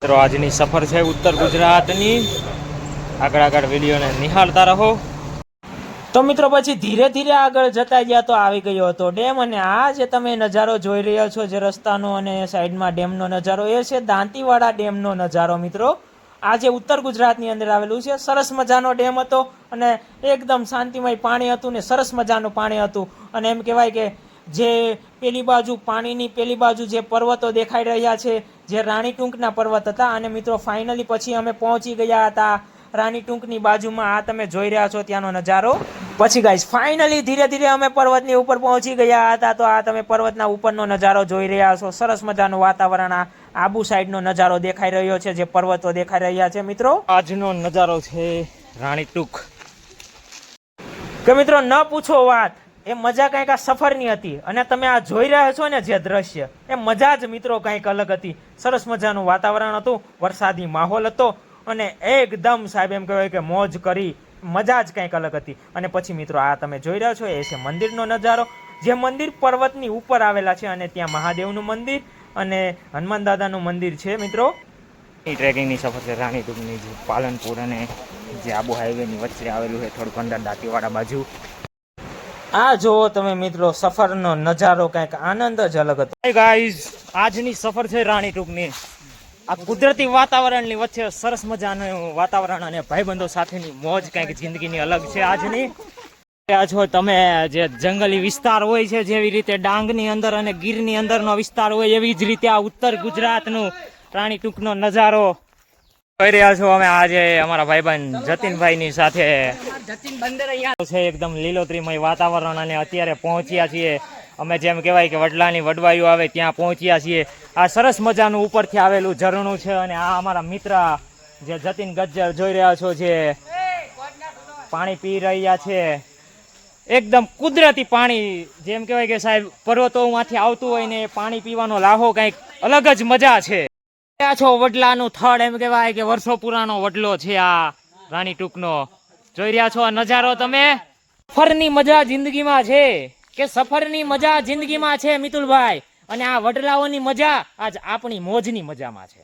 મિત્રો આજની સફર છે ઉત્તર ગુજરાતની, આગળ આગળ વિડીયોને નિહાળતા રહો. તો મિત્રો પછી ધીરે ધીરે આગળ જતા ગયા તો આવી ગયો હતો ડેમ, અને આ જે તમે નજારો જોઈ રહ્યા છો જે રસ્તાનો અને સાઈડમાં ડેમનો નજારો એ છે દાંતીવાડા ડેમનો નજારો. મિત્રો આ જે ઉત્તર ગુજરાતની અંદર આવેલું છે, સરસ મજાનો ડેમ હતો અને એકદમ શાંતિમય પાણી હતું ને સરસ મજાનું પાણી હતું. અને એમ કહેવાય કે જે પેલી બાજુ પાણીની પેલી બાજુ જે પર્વતો દેખાઈ રહ્યા છે જે રાણી ટૂંકના પર્વત હતા. અને મિત્રો ફાઇનલી પછી અમે પહોંચી ગયા હતા રાણી ટૂંકની બાજુમાં. આ તમે જોઈ રહ્યા છો ત્યાંનો નજારો. પછી ગાઈસ ફાઇનલી ધીરે ધીરે અમે પર્વતની ઉપર પહોંચી ગયા હતા. તો આ તમે પર્વતના ઉપરનો નજારો જોઈ રહ્યા છો, સરસ મજાનું વાતાવરણ. આ આબુ સાઈડનો નજારો દેખાઈ રહ્યો છે, જે પર્વતો દેખાઈ રહ્યા છે. મિત્રો આજનો નજારો છે રાણી ટૂંક. કે મિત્રો ન પૂછો વાત, એ મજા કંઈક આ સફરની હતી. અને તમે આ જોઈ રહ્યા છો ને જે દ્રશ્ય, એ મજા જ મિત્રો કંઈક અલગ હતી. સરસ મજાનું વાતાવરણ હતું, વરસાદી માહોલ હતો અને એકદમ સાહેબ એમ કહેવાય કે મોજ કરી, મજા જ કંઈક અલગ હતી. અને પછી મિત્રો આ તમે જોઈ રહ્યા છો એ છે મંદિરનો નજારો. જે મંદિર પર્વતની ઉપર આવેલા છે અને ત્યાં મહાદેવનું મંદિર અને હનુમાન દાદાનું મંદિર છે. મિત્રો એ ટ્રેકિંગની સફર છે રાણી ટૂંકની, જે પાલનપુર અને જે આબુ હાઈવેની વચ્ચે આવેલું છે, થોડુંક અંદર દાંતીવાડા બાજુ. આ જુઓ તમે મિત્રો સફરનો નજારો, કંઈક આનંદ જ અલગ હતો. ગાઈઝ આજની સફર છે રાણી ટૂંકની, આ કુદરતી વાતાવરણની વચ્ચે સરસ મજાનું વાતાવરણ અને ભાઈબંધો સાથેની મોજ કંઈક જિંદગીની અલગ છે આજની. આ જો તમે જે જંગલી વિસ્તાર હોય છે, જેવી રીતે ડાંગની અંદર અને ગીરની અંદરનો વિસ્તાર હોય, એવી જ રીતે આ ઉત્તર ગુજરાતનું રાણી ટૂંકનો નજારો જોઈ રહ્યા છો. અમે આજે અમારા ભાઈબંધ જતીનભાઈની સાથે છે એકદમ લીલોતરીમય વાતાવરણ, અને અત્યારે પહોંચ્યા છીએ અમે જેમ કહેવાય કે વડલાની વડવાઈઓ આવે ત્યાં પહોંચ્યા છીએ. આ સરસ મજાનું ઉપરથી આવેલું ઝરણું છે. અને આ અમારા મિત્ર જે જતીન ગજ્જર જોઈ રહ્યા છો, જે પાણી પી રહ્યા છે, એકદમ કુદરતી પાણી. જેમ કહેવાય કે સાહેબ પર્વતોમાંથી આવતું હોય ને એ પાણી પીવાનો લાહો કંઈક અલગ જ મજા છે. છો વડલાનું થડ, એમ કહેવાય કે વર્ષો પુરાણો વડલો છે આ રાણી ટૂંકનો. જોઈ રહ્યા છો આ નજારો તમે. સફરની મજા જિંદગીમાં છે, કે સફરની મજા જિંદગીમાં છે મિતુલભાઈ, અને આ વડલાઓની મજા આજ આપણી મોજની મજામાં છે.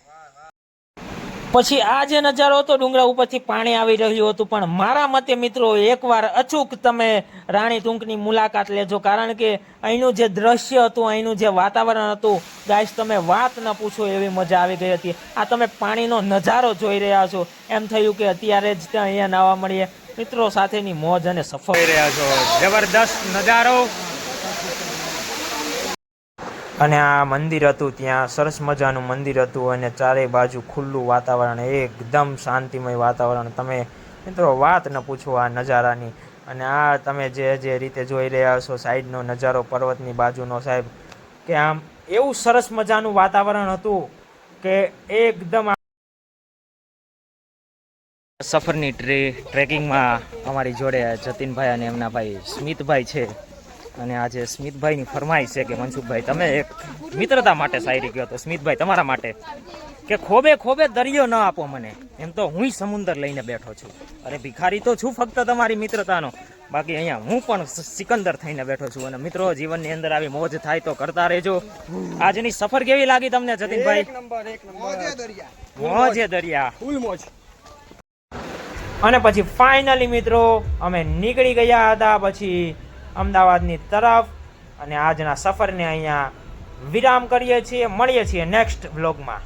પછી આ જે નજારો હતો, ડુંગરા ઉપરથી પાણી આવી રહ્યું હતું. પણ મારા મતે મિત્રો એકવાર અચૂક તમે રાણી ટૂંકની મુલાકાત લેજો, કારણ કે અહીંનું જે દ્રશ્ય હતું, અહીંનું જે વાતાવરણ હતું ગાઈસ, તમે વાત ન પૂછો એવી મજા આવી ગઈ હતી. આ તમે પાણીનો નજારો જોઈ રહ્યા છો, એમ થયું કે અત્યારે જ ત્યાં અહીંયા નાવા મળીએ. મિત્રો સાથેની મોજ અને સફર રહ્યા છો, જબરદસ્ત નજારો. અને આ મંદિર હતું, ત્યાં સરસ મજાનું મંદિર હતું અને ચારે બાજુ ખુલ્લું વાતાવરણ, એકદમ શાંતિમય વાતાવરણ. તમે મિત્રો વાત ન પૂછો આ નજારાની. અને આ તમે જે રીતે જોઈ રહ્યા છો સાઈડનો નજારો પર્વતની બાજુનો સાહેબ, કે આમ એવું સરસ મજાનું વાતાવરણ હતું કે એકદમ. સફરની ટ્રેકિંગમાં અમારી જોડે જતીનભાઈ અને એમના ભાઈ સ્મિતભાઈ છે. અને આજે સ્મિતભાઈની ફરમાઈશ છે કે મનસુખભાઈ તમે એક મિત્રતા માટે શાયરી કહો. તો સ્મિતભાઈ તમારા માટે કે ખોબે ખોબે દરિયો ન આપો મને, એમ તો હુંય સમુદ્ર લઈને બેઠો છું. અરે ભિખારી તો છું ફક્ત તમારી મિત્રતાનો, બાકી અહીંયા હું પણ સિકંદર થઈને બેઠો છું. અને મિત્રો જીવનની અંદર આવી મોજ થાય તો કરતા રહેજો. આજની સફર કેવી લાગી તમને જતીનભાઈ? મોજે દરિયા, ફૂલ મોજ. અને પછી ફાઇનલી મિત્રો અમે નીકળી ગયા હતા પછી અમદાવાદની તરફ. અને આજના સફરને અહીંયા વિરામ કરીએ છીએ. મળીએ છીએ નેક્સ્ટ વ્લોગમાં.